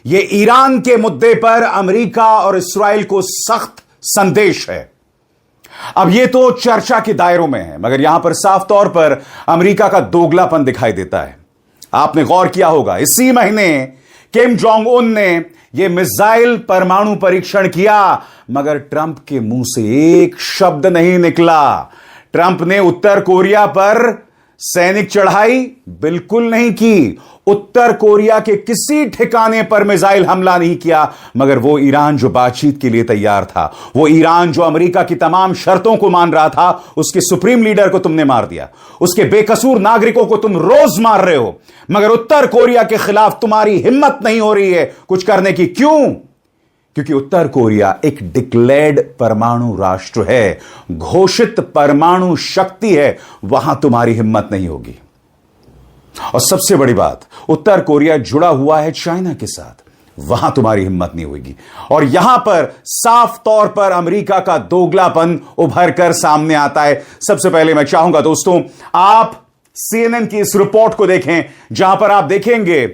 यह ईरान के मुद्दे पर अमेरिका और इस्राएल को सख्त संदेश है। अब यह तो चर्चा के दायरों में है, मगर यहां पर साफ तौर पर अमेरिका का दोगलापन दिखाई देता है। आपने गौर किया होगा, इसी महीने किम जोंग उन ने यह मिसाइल परमाणु परीक्षण किया, मगर ट्रंप के मुंह से एक शब्द नहीं निकला। ट्रंप ने उत्तर कोरिया पर सैनिक चढ़ाई बिल्कुल नहीं की, उत्तर कोरिया के किसी ठिकाने पर मिसाइल हमला नहीं किया, मगर वो ईरान जो बातचीत के लिए तैयार था, वो ईरान जो अमेरिका की तमाम शर्तों को मान रहा था, उसके सुप्रीम लीडर को तुमने मार दिया, उसके बेकसूर नागरिकों को तुम रोज मार रहे हो, मगर उत्तर कोरिया के खिलाफ तुम्हारी हिम्मत नहीं हो रही है कुछ करने की। क्यों? क्योंकि उत्तर कोरिया एक डिक्लेयर्ड परमाणु राष्ट्र है, घोषित परमाणु शक्ति है, वहां तुम्हारी हिम्मत नहीं होगी। और सबसे बड़ी बात, उत्तर कोरिया जुड़ा हुआ है चाइना के साथ, वहां तुम्हारी हिम्मत नहीं होगी। और यहां पर साफ तौर पर अमेरिका का दोगलापन उभर कर सामने आता है। सबसे पहले मैं चाहूंगा दोस्तों, आप सीएनएन की इस रिपोर्ट को देखें, जहां पर आप देखेंगे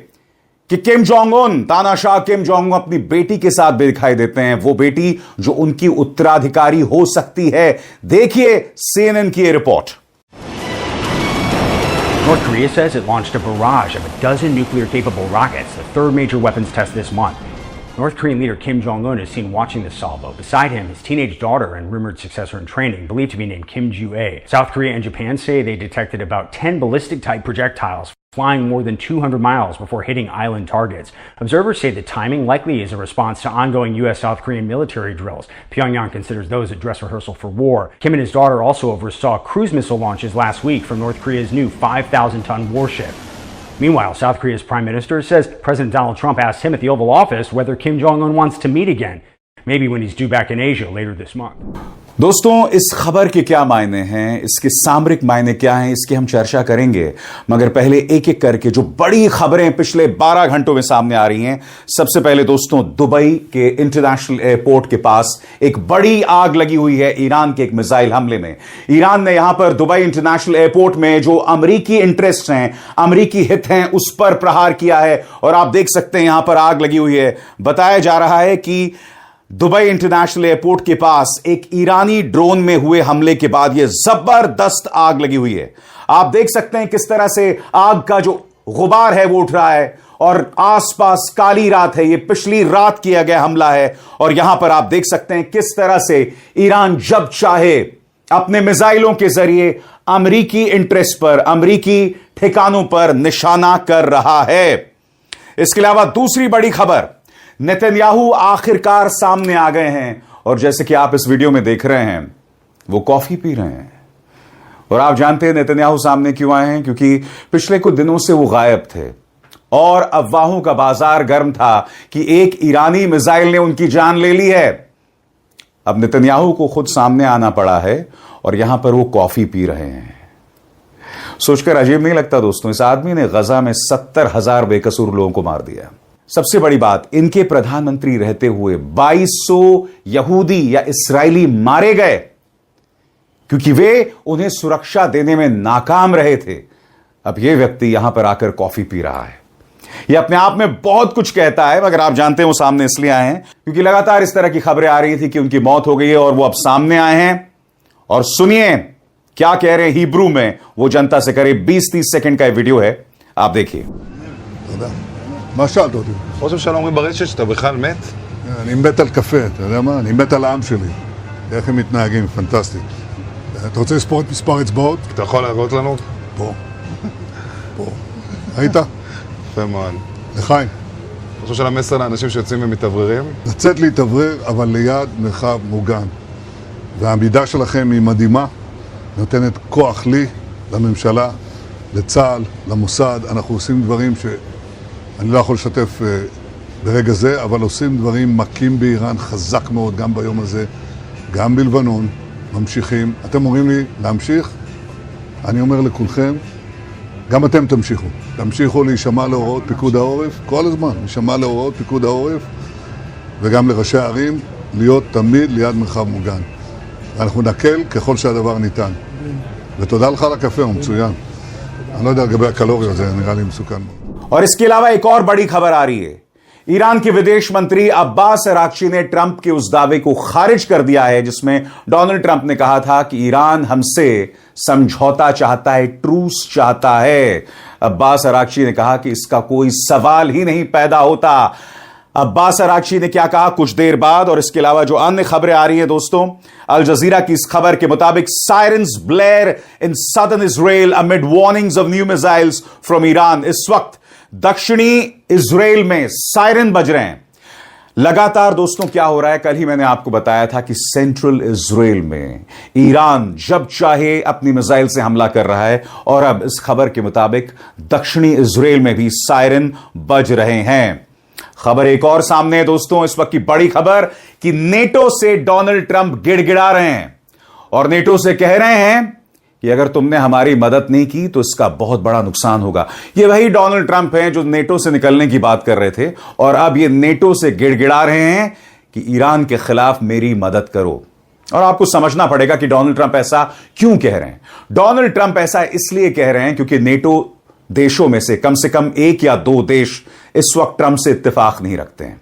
कि किम जोंग उन, तानाशाह किम जोंग उन अपनी बेटी के साथ भी दिखाई देते हैं, वो बेटी जो उनकी उत्तराधिकारी हो सकती है। देखिए सीएनएन की report. North Korea says it launched a barrage of a dozen nuclear-capable rockets, the third major weapons test this month. North Korean leader Kim Jong-un is seen watching the salvo. Beside him, his teenage daughter and rumored successor in training, believed to be named Kim Ju-ae. South Korea and Japan say they detected about 10 ballistic-type projectiles flying more than 200 miles before hitting island targets. Observers say the timing likely is a response to ongoing U.S.-South Korean military drills. Pyongyang considers those a dress rehearsal for war. Kim and his daughter also oversaw cruise missile launches last week from North Korea's new 5,000-ton warship. Meanwhile, South Korea's prime minister says President Donald Trump asked him at the Oval Office whether Kim Jong-un wants to meet again, maybe when he's due back in Asia later this month. दोस्तों, इस खबर के क्या मायने हैं, इसके सामरिक मायने क्या हैं, इसकी हम चर्चा करेंगे, मगर पहले एक एक करके जो बड़ी खबरें पिछले 12 घंटों में सामने आ रही हैं। सबसे पहले दोस्तों, दुबई के इंटरनेशनल एयरपोर्ट के पास एक बड़ी आग लगी हुई है ईरान के एक मिसाइल हमले में। ईरान ने यहां पर दुबई इंटरनेशनल एयरपोर्ट में जो अमेरिकी इंटरेस्ट हैं, अमेरिकी हित हैं, उस पर प्रहार किया है और आप देख सकते हैं यहां पर आग लगी हुई है। बताया जा रहा है कि दुबई इंटरनेशनल एयरपोर्ट के पास एक ईरानी ड्रोन में हुए हमले के बाद यह जबरदस्त आग लगी हुई है। आप देख सकते हैं किस तरह से आग का जो गुबार है वो उठ रहा है और आसपास काली रात है। यह पिछली रात किया गया हमला है और यहां पर आप देख सकते हैं किस तरह से ईरान जब चाहे अपने मिसाइलों के जरिए अमेरिकी इंटरेस्ट पर, अमेरिकी ठिकानों पर निशाना कर रहा है। इसके अलावा दूसरी बड़ी खबर, नेतन्याहू आखिरकार सामने आ गए हैं और जैसे कि आप इस वीडियो में देख रहे हैं, वो कॉफी पी रहे हैं। और आप जानते हैं नेतन्याहू सामने क्यों आए हैं? क्योंकि पिछले कुछ दिनों से वो गायब थे और अफवाहों का बाजार गर्म था कि एक ईरानी मिसाइल ने उनकी जान ले ली है। अब नेतन्याहू को खुद सामने आना पड़ा है और यहां पर वो कॉफी पी रहे हैं। सोचकर अजीब नहीं लगता दोस्तों, इस आदमी ने गजा में 70,000 बेकसूर लोगों को मार दिया। सबसे बड़ी बात, इनके प्रधानमंत्री रहते हुए 2200 यहूदी या इस्राएली मारे गए क्योंकि वे उन्हें सुरक्षा देने में नाकाम रहे थे। अब यह व्यक्ति यहां पर आकर कॉफी पी रहा है। यह अपने आप में बहुत कुछ कहता है, मगर आप जानते हैं वो सामने इसलिए आए हैं क्योंकि लगातार इस तरह की खबरें आ रही थी कि उनकी मौत हो गई है और वो अब सामने आए हैं। और सुनिए क्या कह रहे हैं हिब्रू में, वो जनता से करीब 20-30 सेकंड का वीडियो है, आप देखिए। מה שאלת אותי? ראש הממשלה אומרים ברשת שאתה בכלל מת? אני מת על קפה, אתה יודע מה? אני מת על העם שלי. איך הם מתנהגים, פנטסטי. אתה רוצה לספור את מספר אצבעות? אתה יכול להראות לנו? פה. פה. היית? יפה מאוד. לחיים. ראש הממשלה מסר לאנשים שיוצאים ומתאווררים? לצאת להתאוורר, אבל ליד מרחב מוגן. והעמידה שלכם היא מדהימה, נותנת כוח לי, לממשלה, לצה"ל, למוסד. אנחנו עושים דברים אני לא יכול לשתף ברגע זה, אבל עושים דברים מכים באיראן חזק מאוד, גם ביום הזה, גם בלבנון, ממשיכים. אתם אומרים לי להמשיך? אני אומר לכולכם, גם אתם תמשיכו. תמשיכו להישמע להוראות פיקוד העורף, כל הזמן, להישמע להוראות פיקוד העורף, וגם לראשי הערים, להיות תמיד ליד מרחב מוגן. ואנחנו נקל ככל שהדבר ניתן. ותודה לך על הקפה, הוא מצוין. אני לא יודע לגבי הקלוריות, זה נראה לי מסוכן מאוד. और इसके अलावा एक और बड़ी खबर आ रही है। ईरान के विदेश मंत्री अब्बास अराक्ची ने ट्रंप के उस दावे को खारिज कर दिया है जिसमें डोनाल्ड ट्रंप ने कहा था कि ईरान हमसे समझौता चाहता है, ट्रूस चाहता है। अब्बास अराक्ची ने कहा कि इसका कोई सवाल ही नहीं पैदा होता। अब्बास अराक्ची ने क्या कहा कुछ देर बाद, और इसके अलावा जो अन्य खबरें आ रही हैं दोस्तों, अल जजीरा की इस खबर के मुताबिक sirens Blair in southern Israel amid warnings of new missiles from Iran. इस वक्त दक्षिणी इजराइल में सायरन बज रहे हैं लगातार। दोस्तों क्या हो रहा है, कल ही मैंने आपको बताया था कि सेंट्रल इजराइल में ईरान जब चाहे अपनी मिसाइल से हमला कर रहा है, और अब इस खबर के मुताबिक दक्षिणी इजराइल में भी सायरन बज रहे हैं। खबर एक और सामने है दोस्तों, इस वक्त की बड़ी खबर कि नेटो से डोनाल्ड ट्रंप गिड़गिड़ा रहे हैं और नेटो से कह रहे हैं कि अगर तुमने हमारी मदद नहीं की तो इसका बहुत बड़ा नुकसान होगा। ये वही डोनाल्ड ट्रंप हैं जो नेटो से निकलने की बात कर रहे थे, और अब ये नेटो से गिड़गिड़ा रहे हैं कि ईरान के खिलाफ मेरी मदद करो। और आपको समझना पड़ेगा कि डोनाल्ड ट्रंप ऐसा क्यों कह रहे हैं। डोनाल्ड ट्रंप ऐसा इसलिए कह रहे हैं क्योंकि नेटो देशों में से कम 1 या 2 देश इस वक्त ट्रंप से इत्तेफाक नहीं रखते हैं।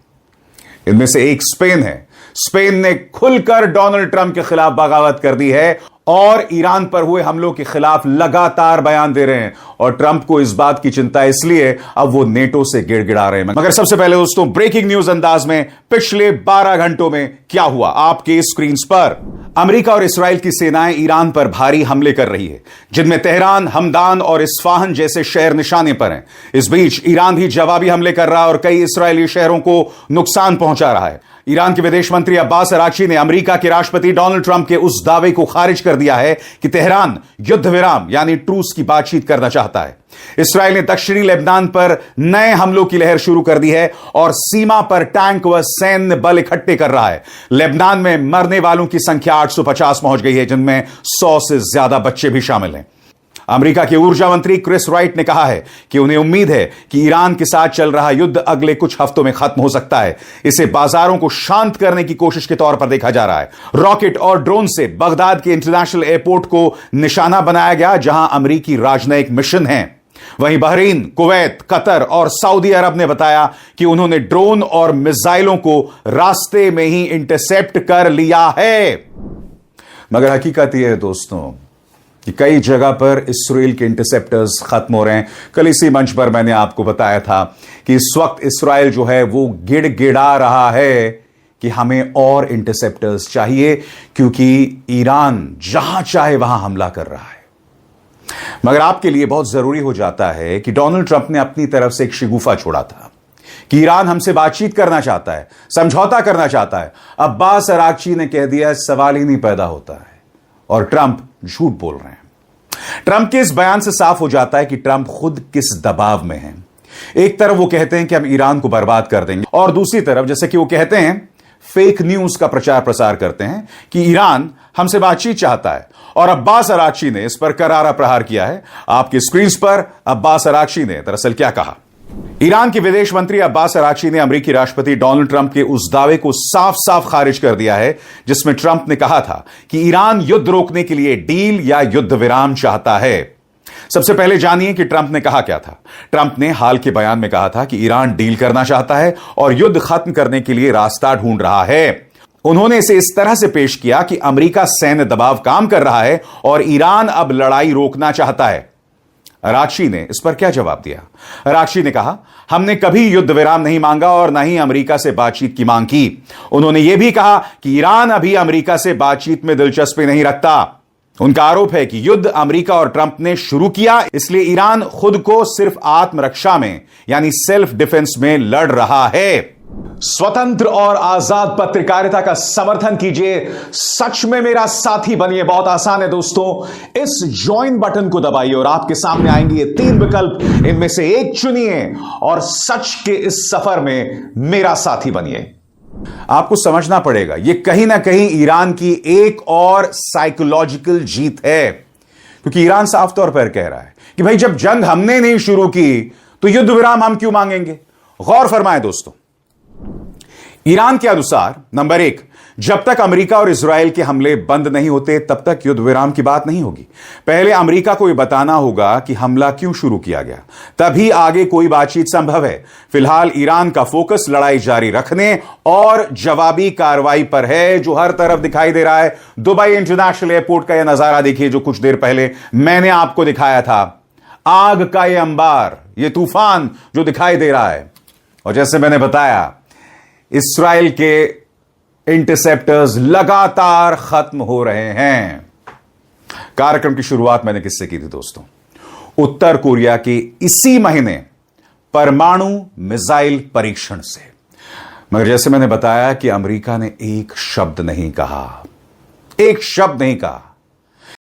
इनमें से एक स्पेन है। स्पेन ने खुलकर डोनाल्ड ट्रंप के खिलाफ बगावत कर दी है और ईरान पर हुए हमलों के खिलाफ लगातार बयान दे रहे हैं, और ट्रंप को इस बात की चिंता इसलिए अब वो नेटो से गिड़गिड़ा रहे हैं। मगर सबसे पहले दोस्तों ब्रेकिंग न्यूज अंदाज में पिछले 12 घंटों में क्या हुआ आपके स्क्रीन पर। अमेरिका और इस्राएल की सेनाएं ईरान पर भारी हमले कर रही है, जिनमें तेहरान, हमदान और इस्फाहान जैसे शहर निशाने पर हैं। इस बीच ईरान भी जवाबी हमले कर रहा है और कई इस्राएली शहरों को नुकसान पहुंचा रहा है। ईरान के विदेश मंत्री अब्बास अराक्ची ने अमेरिका के राष्ट्रपति डोनाल्ड ट्रंप के उस दावे को खारिज कर दिया है कि तेहरान युद्ध विराम यानी ट्रूस की बातचीत करना चाहता है। इस्राएल ने दक्षिणी लेबनान पर नए हमलों की लहर शुरू कर दी है और सीमा पर टैंक व सैन्य बल इकट्ठे कर रहा है। लेबनान में मरने वालों की संख्या 850 पहुंच गई है, जिनमें 100 से ज्यादा बच्चे भी शामिल हैं। अमेरिका के ऊर्जा मंत्री क्रिस राइट ने कहा है कि उन्हें उम्मीद है कि ईरान के साथ चल रहा युद्ध अगले कुछ हफ्तों में खत्म हो सकता है। इसे बाजारों को शांत करने की कोशिश के तौर पर देखा जा रहा है। रॉकेट और ड्रोन से बगदाद के इंटरनेशनल एयरपोर्ट को निशाना बनाया गया, जहां अमेरिकी राजनयिक मिशन है। वहीं बहरीन, कुवैत, कतर और सऊदी अरब ने बताया कि उन्होंने ड्रोन और मिसाइलों को रास्ते में ही इंटरसेप्ट कर लिया है। मगर हकीकत यह है दोस्तों कि कई जगह पर इस्राएल के इंटरसेप्टर्स खत्म हो रहे हैं। कल इसी मंच पर मैंने आपको बताया था कि इस वक्त इस्राएल जो है वो गिड़गिड़ा रहा है कि हमें और इंटरसेप्टर्स चाहिए, क्योंकि ईरान जहां चाहे वहां हमला कर रहा है। मगर आपके लिए बहुत जरूरी हो जाता है कि डोनाल्ड ट्रंप ने अपनी तरफ से एक शिगुफा छोड़ा था कि ईरान हमसे बातचीत करना चाहता है, समझौता करना चाहता है। अब्बास अराक्ची ने कह दिया सवाल ही नहीं पैदा होता है, और ट्रंप झूठ बोल रहे हैं। ट्रंप के इस बयान से साफ हो जाता है कि ट्रंप खुद किस दबाव में हैं। एक तरफ वो कहते हैं कि हम ईरान को बर्बाद कर देंगे, और दूसरी तरफ जैसे कि वो कहते हैं फेक न्यूज का प्रचार प्रसार करते हैं कि ईरान हमसे बातचीत चाहता है। और अब्बास अराक्ची ने इस पर करारा प्रहार किया है। आपकी स्क्रीन पर अब्बास अराक्ची ने दरअसल क्या कहा। ईरान के विदेश मंत्री अब्बास अराक्ची ने अमेरिकी राष्ट्रपति डोनाल्ड ट्रंप के उस दावे को साफ साफ खारिज कर दिया है जिसमें ट्रंप ने कहा था कि ईरान युद्ध रोकने के लिए डील या युद्ध विराम चाहता है। सबसे पहले जानिए कि ट्रंप ने कहा क्या था। ट्रंप ने हाल के बयान में कहा था कि ईरान डील करना चाहता है और युद्ध खत्म करने के लिए रास्ता ढूंढ रहा है। उन्होंने इसे इस तरह से पेश किया कि अमेरिका सैन्य दबाव काम कर रहा है और ईरान अब लड़ाई रोकना चाहता है। अराक्ची ने इस पर क्या जवाब दिया। अराक्ची ने कहा हमने कभी युद्ध विराम नहीं मांगा और न ही अमेरिका से बातचीत की मांग की। उन्होंने यह भी कहा कि ईरान अभी अमेरिका से बातचीत में दिलचस्पी नहीं रखता। उनका आरोप है कि युद्ध अमेरिका और ट्रंप ने शुरू किया, इसलिए ईरान खुद को सिर्फ आत्मरक्षा में यानी सेल्फ डिफेंस में लड़ रहा है। स्वतंत्र और आजाद पत्रकारिता का समर्थन कीजिए, सच में मेरा साथी बनिए। बहुत आसान है दोस्तों, इस ज्वाइन बटन को दबाइए और आपके सामने आएंगे ये 3 विकल्प, इनमें से एक चुनिए और सच के इस सफर में मेरा साथी बनिए। आपको समझना पड़ेगा यह कहीं ना कहीं ईरान की एक और साइकोलॉजिकल जीत है, क्योंकि ईरान साफ तौर पर कह रहा है कि भाई जब जंग हमने नहीं शुरू की तो युद्ध विराम हम क्यों मांगेंगे। गौर फरमाएं दोस्तों, ईरान के अनुसार नंबर 1, जब तक अमेरिका और इजराइल के हमले बंद नहीं होते तब तक युद्ध विराम की बात नहीं होगी। पहले अमेरिका को यह बताना होगा कि हमला क्यों शुरू किया गया, तभी आगे कोई बातचीत संभव है। फिलहाल ईरान का फोकस लड़ाई जारी रखने और जवाबी कार्रवाई पर है, जो हर तरफ दिखाई दे रहा है। दुबई इंटरनेशनल एयरपोर्ट का यह नजारा देखिए जो कुछ देर पहले मैंने आपको दिखाया था। आग का यह अंबार, यह तूफान जो दिखाई दे रहा है। और जैसे मैंने बताया, इस्राएल के इंटरसेप्टर्स लगातार खत्म हो रहे हैं। कार्यक्रम की शुरुआत मैंने किससे की थी दोस्तों? उत्तर कोरिया के इसी महीने परमाणु मिसाइल परीक्षण से। मगर जैसे मैंने बताया कि अमेरिका ने एक शब्द नहीं कहा, एक शब्द नहीं कहा।